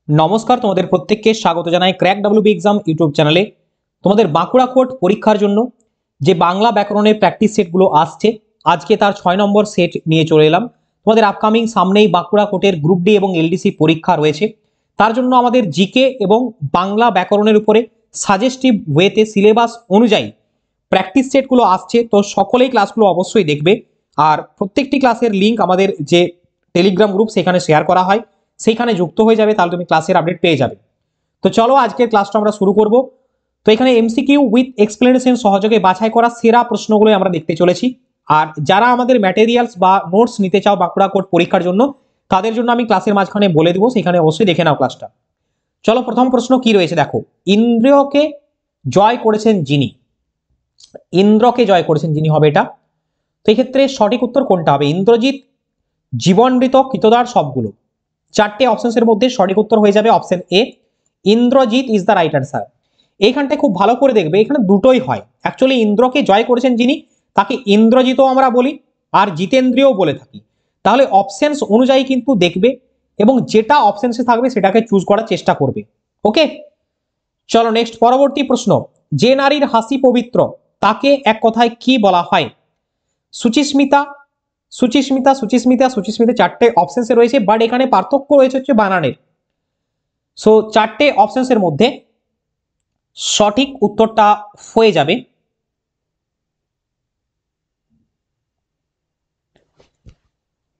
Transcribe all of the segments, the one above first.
নমস্কার, তোমাদের প্রত্যেককে স্বাগত জানাই ক্র্যাক ডাব্লিউবি এক্সাম ইউটিউব চ্যানেলে। তোমাদের বাঁকুড়া কোর্ট পরীক্ষার জন্য যে বাংলা ব্যাকরণের প্র্যাকটিস সেটগুলো আসছে, আজকে তার 6 নম্বর সেট নিয়ে চলে এলাম। তোমাদের আপকামিং সামনেই বাঁকুড়া কোর্টের গ্রুপ ডি এবং এলডিসি পরীক্ষা রয়েছে। তার জন্য আমাদের জিকে এবং বাংলা ব্যাকরণের উপরে সাজেস্টিভ ওয়েতে সিলেবাস অনুযায়ী প্র্যাকটিস সেটগুলো আসছে। তো সকলেই ক্লাসগুলো অবশ্যই দেখবে। আর প্রত্যেকটি ক্লাসের লিঙ্ক আমাদের যে টেলিগ্রাম গ্রুপ সেখানে শেয়ার করা হয়, সেইখানে যুক্ত হয়ে যাবে, তাহলে তুমি ক্লাসের আপডেট পেয়ে যাবে। তো চলো আজকের ক্লাসটা আমরা শুরু করব। তো এখানে এমসিকিউ উইথ এক্সপ্লেনেশন সহযোগে বাছাই করা সেরা প্রশ্নগুলোই আমরা দেখতে চলেছি। আর যারা আমাদের ম্যাটেরিয়ালস বা নোটস নিতে চাও বাঁকুড়া কোর্ট পরীক্ষার জন্য, তাদের জন্য আমি ক্লাসের মাঝখানে বলে দেবো, সেখানে অবশ্যই দেখে নাও ক্লাসটা। চলো, প্রথম প্রশ্ন কি রয়েছে দেখো। ইন্দ্রকে জয় করেছেন যিনি, ইন্দ্রকে জয় করেছেন যিনি হবে এটা। তো এক্ষেত্রে সঠিক উত্তর কোনটা হবে? ইন্দ্রজিৎ, জীবনমৃত, কৃতদার, সবগুলো। চারটে অপশনসের মধ্যে সঠিক উত্তর হয়ে যাবে option A, Indrajit is the right answer. এইখানটায় খুব ভালো করে দেখবে, এখানে দুটোই হয়। অ্যাকচুয়ালি ইন্দ্রকে জয় করেছেন যিনি, তাকে ইন্দ্রজিৎও আমরা বলি, আর জিতেন্দ্রিয়ও বলে থাকি। তাহলে অপশনস অনুযায়ী কিন্তু দেখবে এবং যেটা অপশনসে থাকবে সেটাকে চুজ করার চেষ্টা করবে। ওকে, চলো নেক্সট, পরবর্তী প্রশ্ন। যে নারীর হাসি পবিত্র তাকে এক কথায় কি বলা হয়? সুচিস্মিতা, সুচিস্মিতা, সুচিস্মিতা, সুচিস্মিতা, চারটে অপশনসে রয়েছে, বাট এখানে পার্থক্য রয়েছে হচ্ছে বানানের। সো চারটে অপশনসের মধ্যে সঠিক উত্তরটা হয়ে যাবে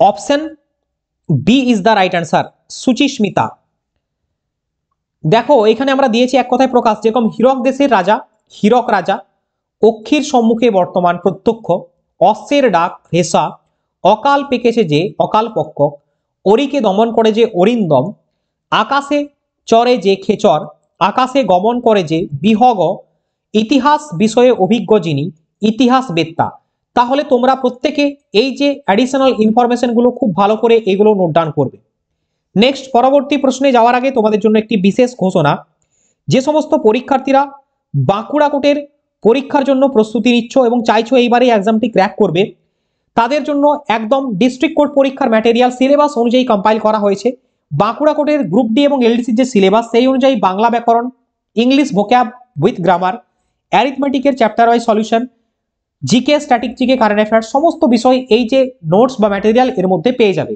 option B is the right answer, Suchismita. দেখো এখানে আমরা দিয়েছি এক কথায় প্রকাশ, যেরকম হীরক দেশের রাজা, হীরক রাজা, অক্ষির সম্মুখে বর্তমান প্রত্যক্ষ, অশ্বের ডাক হেসা, অকাল পেকেছে যে অকাল পক্ষ, অরিকে দমন করে যে অরিন্দম, আকাশে চরে যে খেচর, আকাশে গমন করে যে বিহগ, ইতিহাস বিষয়ে অভিজ্ঞ যিনি ইতিহাস বেত্তা। তাহলে তোমরা প্রত্যেকে এই যে অ্যাডিশনাল ইনফরমেশনগুলো খুব ভালো করে এগুলো নোট ডাউন করবে। নেক্সট, পরবর্তী প্রশ্নে যাওয়ার আগে তোমাদের জন্য একটি বিশেষ ঘোষণা। যে সমস্ত পরীক্ষার্থীরা বাঁকুড়া কোর্টের পরীক্ষার জন্য প্রস্তুতি নিচ্ছ এবং চাইছো এইবারে এক্সামটি ক্র্যাক করবে, তাদের জন্য একদম ডিস্ট্রিক্ট কোর্ট পরীক্ষার ম্যাটেরিয়াল সিলেবাস অনুযায়ী কম্পাইল করা হয়েছে। বাঁকুড়া কোর্টের গ্রুপ ডি এবং এলডিসির যে সিলেবাস সেই অনুযায়ী বাংলা ব্যাকরণ, ইংলিশ ভোক্যাব উইথ গ্রামার, অ্যারিথমেটিকের chapter wise solution, GK, static GK, current affairs, সমস্ত বিষয় এই যে নোটস বা ম্যাটেরিয়াল এর মধ্যে পেয়ে যাবে।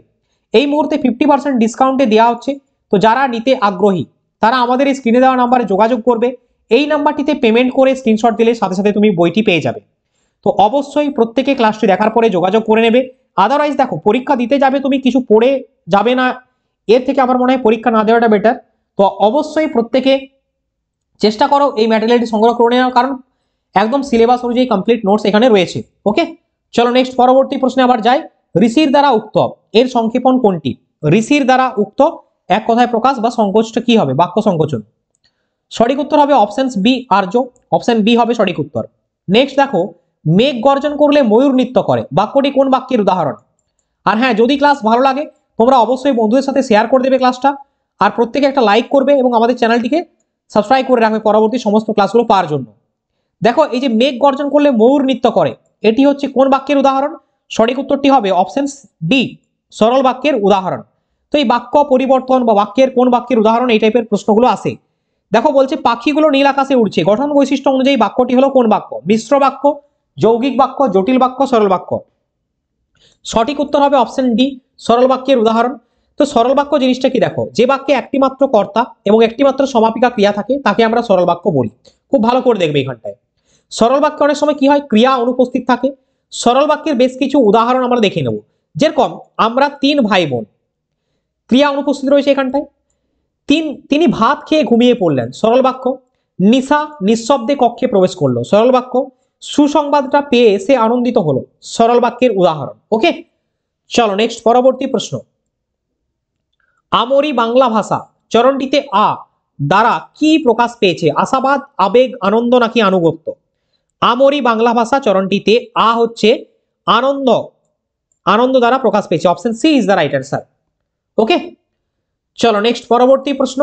এই মুহূর্তে 50% ডিসকাউন্টে দেওয়া হচ্ছে। তো যারা নিতে আগ্রহী তারা আমাদের এই স্ক্রিনে দেওয়া নাম্বারে যোগাযোগ করবে। এই নাম্বারটিতে পেমেন্ট করে স্ক্রিনশট দিলে সাথে সাথে তুমি বইটি পেয়ে যাবে। তো অবশ্যই প্রত্যেকে ক্লাসটি দেখার পরে যোগাযোগ করে নেবে। আদারওয়াইজ দেখো, পরীক্ষা দিতে যাবে তুমি কিছু পড়ে যাবে না, এর থেকে আমার মনে হয় পরীক্ষা না দেওয়াটা বেটার। তো অবশ্যই প্রত্যেকে চেষ্টা করো এই ম্যাটেরিয়ালটি সংগ্রহ করে নেওয়ার, কারণ একদম সিলেবাস অনুযায়ী কমপ্লিট নোটস এখানে রয়েছে। ওকে, চলো নেক্সট, পরবর্তী প্রশ্নে আবার যাই। ঋষির দ্বারা উক্ত এর সংক্ষেপণ কোনটি? ঋষির দ্বারা উক্ত এক কথায় প্রকাশ বা সংকোচটা কি হবে? বাক্য সংকোচন। সঠিক উত্তর হবে অপশন বি, আর্য। অপশন বি হবে সঠিক উত্তর। নেক্সট দেখো, মেঘ গর্জন করলে ময়ূর নৃত্য করে, বাক্যটি কোন বাক্যের উদাহরণ? আর হ্যাঁ, যদি ক্লাস ভালো লাগে তোমরা অবশ্যই বন্ধুদের সাথে শেয়ার করে দেবে ক্লাসটা, আর প্রত্যেকে একটা লাইক করবে এবং আমাদের চ্যানেলটিকে সাবস্ক্রাইব করে রাখবে পরবর্তী সমস্ত ক্লাসগুলো পাওয়ার জন্য। দেখো, এই যে মেঘ গর্জন করলে ময়ূর নৃত্য করে, এটি হচ্ছে কোন বাক্যের উদাহরণ? সঠিক উত্তরটি হবে অপশন ডি, সরল বাক্যের উদাহরণ। তো এই বাক্য পরিবর্তন বা বাক্যের কোন বাক্যের উদাহরণ, এই টাইপের প্রশ্নগুলো আসে। দেখো বলছে পাখিগুলো নীল আকাশে উড়ছে, গঠন বৈশিষ্ট্য অনুযায়ী বাক্যটি হলো কোন বাক্য? মিশ্র বাক্য, যৌগিক বাক্য, জটিল বাক্য, সরল বাক্য। সঠিক উত্তর হবে অপশন ডি, সরল বাক্যের উদাহরণ। তো সরল বাক্য জিনিসটা কি? দেখো, যে বাক্যে একটি মাত্র কর্তা এবং একটি মাত্র সমাপিকা ক্রিয়া থাকে তাকে আমরা সরল বাক্য বলি। খুব ভালো করে দেখবে এখানটায়। সরল বাক্যে অনেক সময় কি হয়, ক্রিয়া অনুপস্থিত থাকে। সরল বাক্যের বেশ কিছু উদাহরণ আমরা দেখে নেব। যেরকম আমরা 3 ভাই বোন, ক্রিয়া অনুপস্থিত রয়েছে এখানটায়। তিনি ভাত খেয়ে ঘুমিয়ে পড়লেন, সরল বাক্য। নিশা নিঃশব্দে কক্ষে প্রবেশ করলো, সরল বাক্য। সুসংবাদটা পেয়ে সে আনন্দিত হলো, সরল বাক্যের উদাহরণ। ওকে, চলো নেক্সট, পরবর্তী প্রশ্ন। আমরি বাংলা ভাষা চরণটিতে আ দ্বারা কি প্রকাশ পেয়েছে? আশাবাদ, আবেগ, আনন্দ নাকি আনুগত্য? আমরি বাংলা ভাষা চরণটিতে আ হচ্ছে আনন্দ, আনন্দ দ্বারা প্রকাশ পেয়েছে। Option C is the right answer. Okay, চলো নেক্সট, পরবর্তী প্রশ্ন।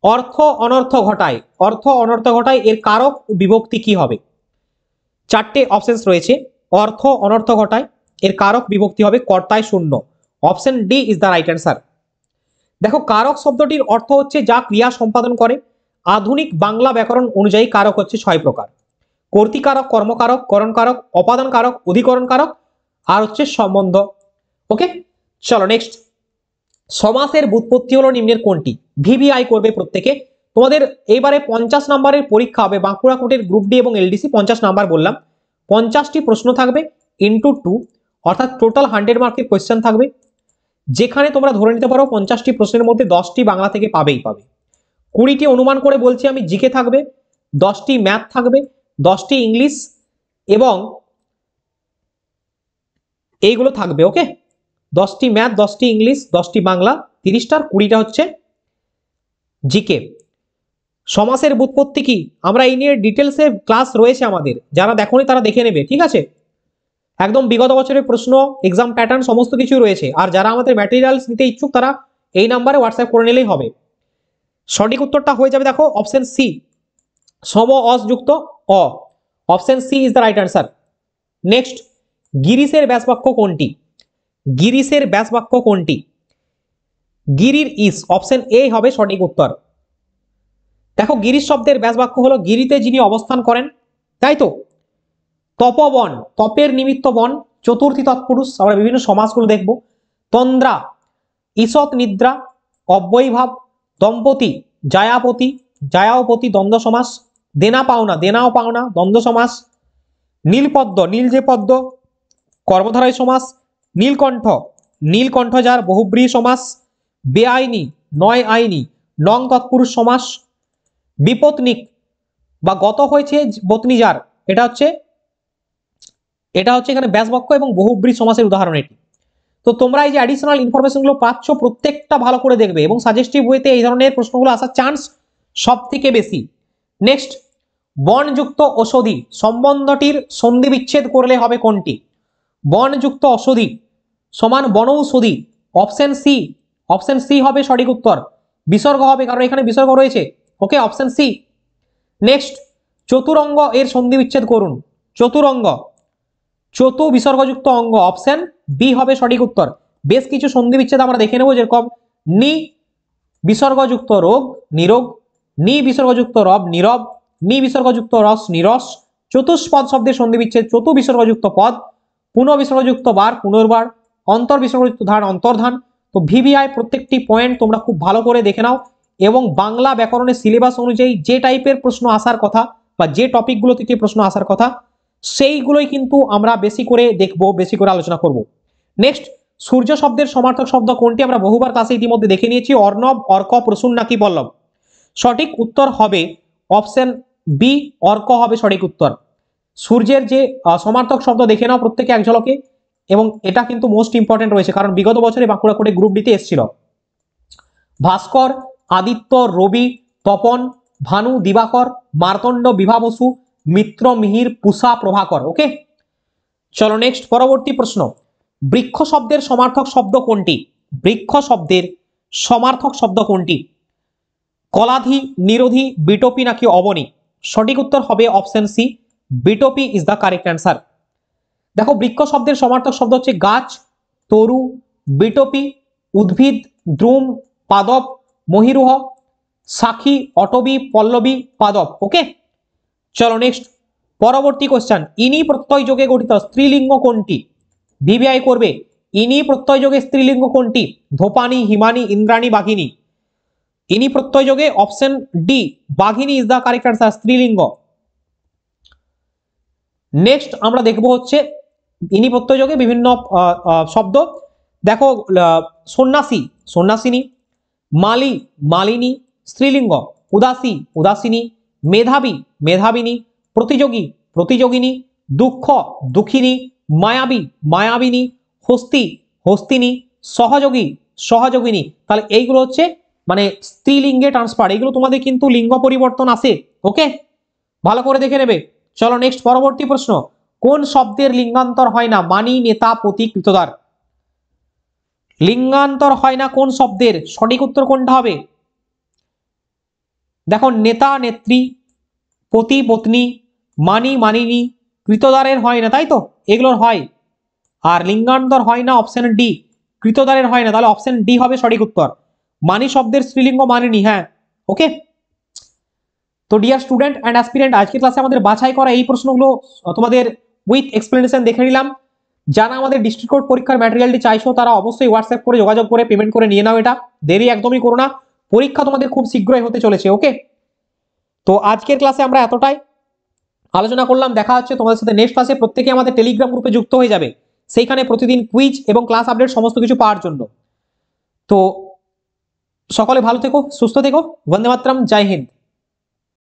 অর্থ অনর্থ ঘটায়, অর্থ অনর্থ ঘটায় এর কারক বিভক্তি কি হবে? চারটে অপশনস রয়েছে। অর্থ অনর্থ ঘটায় এর কারক বিভক্তি হবে কর্তায় শূন্য। Option D is the right answer. দেখো কারক শব্দটির অর্থ হচ্ছে যা ক্রিয়া সম্পাদন করে। আধুনিক বাংলা ব্যাকরণ অনুযায়ী কারক হচ্ছে 6 প্রকার: কর্তৃকারক, কর্মকারক, করণকারক, অপাদান কারক, অধিকরণ কারক, আর হচ্ছে সম্বন্ধ। ওকে, চলো নেক্সট। সমাসের ব্যুৎপত্তি হলো নিম্নের কোনটি? ভিভিআই করবে প্রত্যেকে। তোমাদের এইবারে 50 নম্বরের পরীক্ষা হবে বাঁকুড়া কোটের গ্রুপ ডি এবং এলডিসি। 50 নাম্বার বললাম, 50টি প্রশ্ন থাকবে ইন্টু 2, অর্থাৎ টোটাল 100 মার্কের কোয়েশ্চেন থাকবে, যেখানে তোমরা ধরে নিতে পারো 50টি প্রশ্নের মধ্যে 10টি বাংলা থেকে পাবেই পাবে। 20টি অনুমান করে বলছি আমি জিকে থাকবে, 10টি ম্যাথ থাকবে, 10টি ইংলিশ এবং এইগুলো থাকবে। ওকে, 10টি ম্যাথ, 10টি ইংলিশ, 10টি বাংলা, 30টার 20টা হচ্ছে জিকে। সমাসের ব্যুৎপত্তি কি, আমরা এই নিয়ে ডিটেলসে ক্লাস রয়েছে আমাদের, যারা দেখোনি তারা দেখে নেবে, ঠিক আছে? একদম বিগত বছরের প্রশ্ন, এক্সাম প্যাটার্ন সমস্ত কিছু রয়েছে। আর যারা আমাদের ম্যাটেরিয়ালস নিতে ইচ্ছুক তারা এই নাম্বারে হোয়াটসঅ্যাপ করে নিলেই হবে। সঠিক উত্তরটা হয়ে যাবে দেখো অপশন সি, সম অস যুক্ত অ। Option C is the right answer. Next, গিরিশের ব্যাসবাক্য কোনটি? গিরিশের ব্যাসবাক্য কোনটি? গিরির ইস, অপশন এ হবে সঠিক উত্তর। দেখো গিরিশ শব্দের ব্যাসবাক্য হলো গিরিতে যিনি অবস্থান করেন, তাই তো? তপবন, তপের নিমিত্ত বন, চতুর্থী তৎপুরুষ, আমরা বিভিন্ন সমাসগুলো দেখব। তন্দ্রা, ঈষৎ নিদ্রা, অব্যয়ীভাব, দম্পতি, জায়াপতি, জায়াওপতি, দ্বন্দ্ব সমাস। দেনা পাওনা, দেনাও পাওনা, দ্বন্দ্ব সমাস। নীলপদ্ম, নীল যে পদ্ম, কর্মধারয় সমাস। নীলকণ্ঠ, নীলকণ্ঠ যার, বহুব্রীহি সমাস। বেআইনি, নয় আইনি, নং তৎপুরুষ সমাস। বিপত্নিক বা গত হয়েছে বতনি যার, এটা হচ্ছে এখানে ব্যাসবাক্য এবং বহুব্রীহি সমাসের উদাহরণ এটি। তো তোমরা এই যে অ্যাডিশনাল ইনফরমেশনগুলো পাচ্ছ প্রত্যেকটা ভালো করে দেখবে, এবং সাজেস্টিভ ওয়েতে এই ধরনের প্রশ্নগুলো আসার চান্স সব থেকে বেশি। নেক্সট, বনযুক্ত ঔষধি সম্বন্ধটির সন্ধি বিচ্ছেদ করলে হবে কোনটি? বনযুক্ত ঔষধি সমান বনৌষধি। অপশন সি, অপশন সি হবে সঠিক উত্তর। বিসর্গ হবে কারণ এখানে বিসর্গ রয়েছে। ওকে, অপশন সি। নেক্সট, চতুরঙ্গ এর সন্ধি বিচ্ছেদ করুন। চতুরঙ্গ, চতু বিসর্গযুক্ত অঙ্গ, অপশন বি হবে সঠিক উত্তর। বেশ কিছু সন্ধি বিচ্ছেদ আমরা দেখে নেব, যেরকম নি বিসর্গযুক্ত রোগ, নিরোগ। নি বিসর্গযুক্ত রব, নীরব। নি বিসর্গযুক্ত রস, নিরস। চতুষ্পদ শব্দের সন্ধি বিচ্ছেদ, চতু বিসর্গযুক্ত পদ, পুনঃ বিসর্গযুক্ত বার, পুনর্বার। অন্তর বিসর্গযুক্ত ধান, অন্তর্ধান। তো ভিভিআই প্রত্যেকটি পয়েন্ট তোমরা খুব ভালো করে দেখে নাও, এবং বাংলা ব্যাকরণের সিলেবাস অনুযায়ী যে টাইপের প্রশ্ন আসার কথা বা যে টপিকগুলো থেকে প্রশ্ন আসার কথা সেইগুলোই কিন্তু আমরা বেশি করে দেখব, বেশি করে আলোচনা করব। নেক্সট, সূর্য শব্দের সমার্থক শব্দ কোনটি? আমরা বহুবার ক্লাসে ইতিমধ্যে দেখে নিয়েছি, অর্ণব, অর্ক, প্রসূন নাকি পল্লব। সঠিক উত্তর হবে অপশন বি, অর্ক হবে সঠিক উত্তর। সূর্যের যে সমার্থক শব্দ দেখে নাও প্রত্যেকে এক ঝলকে, এবং এটা কিন্তু মোস্ট ইম্পর্টেন্ট রয়েছে কারণ বিগত বছরে বাঁকুড়া কোটে গ্রুপ ডিতে এসেছিল। ভাস্কর, আদিত্য, রবি, তপন, ভানু, দিবাকর, মার্তণ্ড, বিভা বসু, মিত্র, মিহির, পুষা, প্রভাকর। ওকে, চলো নেক্সট, পরবর্তী প্রশ্ন। বৃক্ষ শব্দের সমার্থক শব্দ কোনটি? বৃক্ষ শব্দের সমার্থক শব্দ কোনটি? কলাধি, নিরোধী, বিটোপি নাকি অবনী? সঠিক উত্তর হবে অপশন সি, বিটোপি ইজ দ্য কারেক্ট অ্যান্সার। দেখো বৃক্ষ শব্দের সমার্থক শব্দ হচ্ছে গাছ, তরু, বিটোপি, উদ্ভিদ, দ্রুম, পাদপ, মহিরুহ, সাখী, অটবি, পল্লবী, পাদপ। ওকে, চলো নেক্সট, পরবর্তী কোশ্চেন। ইনি প্রত্যয় যোগে গঠিত স্ত্রীলিঙ্গ কোনটি? ভিভিআই করবে। ইনি প্রত্যয় যোগে স্ত্রীলিঙ্গ কোনটি? ধোপানি, হিমানি, ইন্দ্রাণী, বাঘিনী। ইনি প্রত্যয় যোগে অপশন ডি, বাঘিনী ইজ দ্য কারেক্ট অ্যান্সার, স্ত্রীলিঙ্গ। নেক্সট আমরা দেখব হচ্ছে ইনি প্রত্যয় যোগে বিভিন্ন শব্দ। দেখো সন্ন্যাসী, সন্ন্যাসিনী। মালি, মালিনী, স্ত্রীলিঙ্গ। উদাসী, উদাসিনী। মেধাবী, মেধাবিনী। প্রতিযোগী, প্রতিযোগিনী। দুঃখ, দুঃখিনী। মায়াবী, মায়াবিনী। হস্তি, হস্তিনী। সহযোগী, সহযোগিনী। তাহলে এইগুলো হচ্ছে মানে স্ত্রীলিঙ্গে ট্রান্সফার, এগুলো তোমাদের কিন্তু লিঙ্গ পরিবর্তন আসে। ওকে, ভালো করে দেখে নেবে। চলো নেক্সট, পরবর্তী প্রশ্ন। কোন শব্দের লিঙ্গান্তর হয় না? মানি, নেতা, পতি, কৃতদার। লিঙ্গান্তর হয় না কোন শব্দের? সঠিক উত্তর কোনটা হবে? দেখো নেতা, নেত্রী, পতি, পত্নী, মানি, মানিনী, কৃতদারের হয় না, তাই তো? এগুলোর হয়। আর লিঙ্গান্তর হয় না অপশন ডি, কৃতদারের হয় না, তাহলে অপশন ডি হবে সঠিক উত্তর। মানি শব্দের স্ত্রীলিঙ্গ মানিনি, হ্যাঁ ওকে। তো ডিয়ার স্টুডেন্ট অ্যান্ড অ্যাসপিরেন্ট, আজকের ক্লাসে আমাদের বাছাই করা এই প্রশ্নগুলো তোমাদের উইথ এক্সপ্লেনেশন দেখে নিলাম। যারা আমাদের ডিস্ট্রিক্ট কোর্ট পরীক্ষার ম্যাটেরিয়ালটি চাইছো তারা অবশ্যই হোয়াটসঅ্যাপ করে যোগাযোগ করে পেমেন্ট করে নিয়ে নাও, এটা দেরি একদমই করো না, পরীক্ষা তোমাদের খুব শীঘ্রই হতে চলেছে, ওকে। তো আজকের ক্লাসে আমরা এতটাই আলোচনা করলাম, দেখা হচ্ছে তোমাদের সাথে নেক্সট ক্লাসে। প্রত্যেকে আমাদের টেলিগ্রাম গ্রুপে যুক্ত হয়ে যাবে, সেইখানে প্রতিদিন কুইজ এবং ক্লাস আপডেট সমস্ত কিছু পাওয়ার জন্য। তো সকলে ভালো থেকো, সুস্থ থেকো, বন্দে মাতরম, জয় হিন্দ।